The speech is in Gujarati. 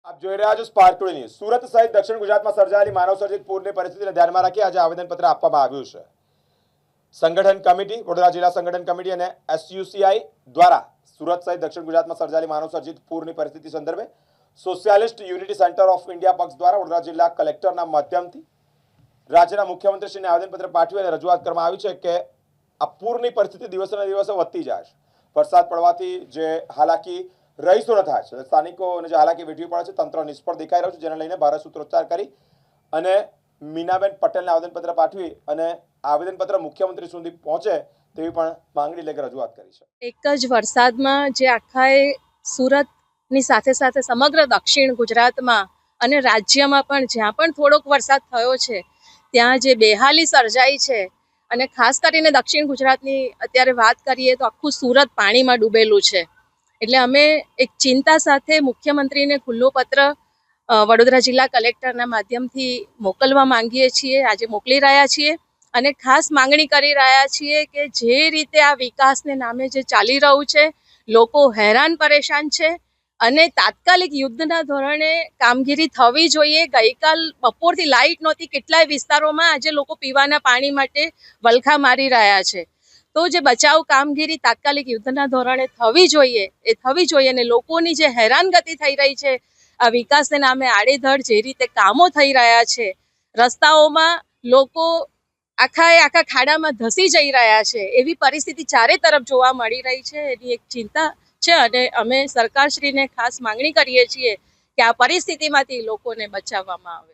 આપ જોઈ રહ્યા છો સ્પાર્કલ ન્યૂઝ। સુરત સહિત દક્ષિણ ગુજરાતમાં સર્જાયેલી માનવસર્જિત પૂરની પરિસ્થિતિને ધ્યાનમાં રાખી આજે આવેદનપત્ર આપવામાં આવ્યું છે। સંગઠન કમિટી, વડોદરા જિલ્લા સંગઠન કમિટી અને એસયુસીઆઈ દ્વારા સુરત સહિત દક્ષિણ ગુજરાતમાં સર્જાયેલી માનવસર્જિત પૂરની પરિસ્થિતિ સંદર્ભે socialist unity centre of India પક્ષ દ્વારા વડોદરા જિલ્લા કલેક્ટરના માધ્યમથી રાજ્યના મુખ્યમંત્રીશ્રીને આવેદનપત્ર પાઠવી અને રજૂઆત કરવામાં આવી છે કે આ પૂરની પરિસ્થિતિ દિવસે ને દિવસે વધતી જાય છે। વરસાદ પડવાથી જે હાલાકી રહીશોને થાય છે, સ્થાનિકોને જે હાલાકી વેઠવી પડે છે, તંત્ર નિષ્ફળ દેખાઈ રહ્યું છે, જેને લઈને ભારે સૂત્રોચ્ચાર કરી અને મીનાબેન પટેલને આવેદનપત્ર પાઠવી અને આવેદનપત્ર મુખ્યમંત્રી સુધી પહોંચે તેવી પણ માંગણી લઈને રજૂઆત કરી છે। એક જ વરસાદમાં જે આખાએ સુરતની સાથે સાથે સમગ્ર દક્ષિણ ગુજરાતમાં અને રાજ્યમાં પણ જ્યાં પણ થોડોક વરસાદ થયો છે ત્યાં જે બેહાલી સર્જાઈ છે અને ખાસ કરીને દક્ષિણ ગુજરાતની અત્યારે વાત કરીએ તો આખું સુરત પાણીમાં ડૂબેલું છે। એટલે અમે એક ચિંતા સાથે મુખ્યમંત્રીને ખુલ્લો પત્ર વડોદરા જિલ્લા કલેક્ટરના માધ્યમથી મોકલવા માંગીએ છીએ, આજે મોકલી રહ્યા છીએ અને ખાસ માંગણી કરી રહ્યા છીએ કે જે રીતે આ વિકાસને નામે જે ચાલી રહ્યું છે, લોકો હેરાન પરેશાન છે અને તાત્કાલિક યુદ્ધના ધોરણે કામગીરી થવી જોઈએ। ગઈકાલ બપોરથી લાઇટ નહોતી, કેટલાય વિસ્તારોમાં આજે લોકો પીવાના પાણી માટે વલખા મારી રહ્યા છે। તો જે બચાવ કામગીરી તાત્કાલિક યુદ્ધના ધોરણે થવી જોઈએ એ થવી જોઈએ અને લોકોની જે હેરાનગતિ થઈ રહી છે આ વિકાસને નામે આડેધડ જે રીતે કામો થઈ રહ્યા છે, રસ્તાઓમાં લોકો આખા ખાડામાં ધસી જઈ રહ્યા છે, એવી પરિસ્થિતિ ચારે તરફ જોવા મળી રહી છે। એની એક ચિંતા છે અને અમે સરકારશ્રીને ખાસ માંગણી કરીએ છીએ કે આ પરિસ્થિતિમાંથી લોકોને બચાવવામાં આવે।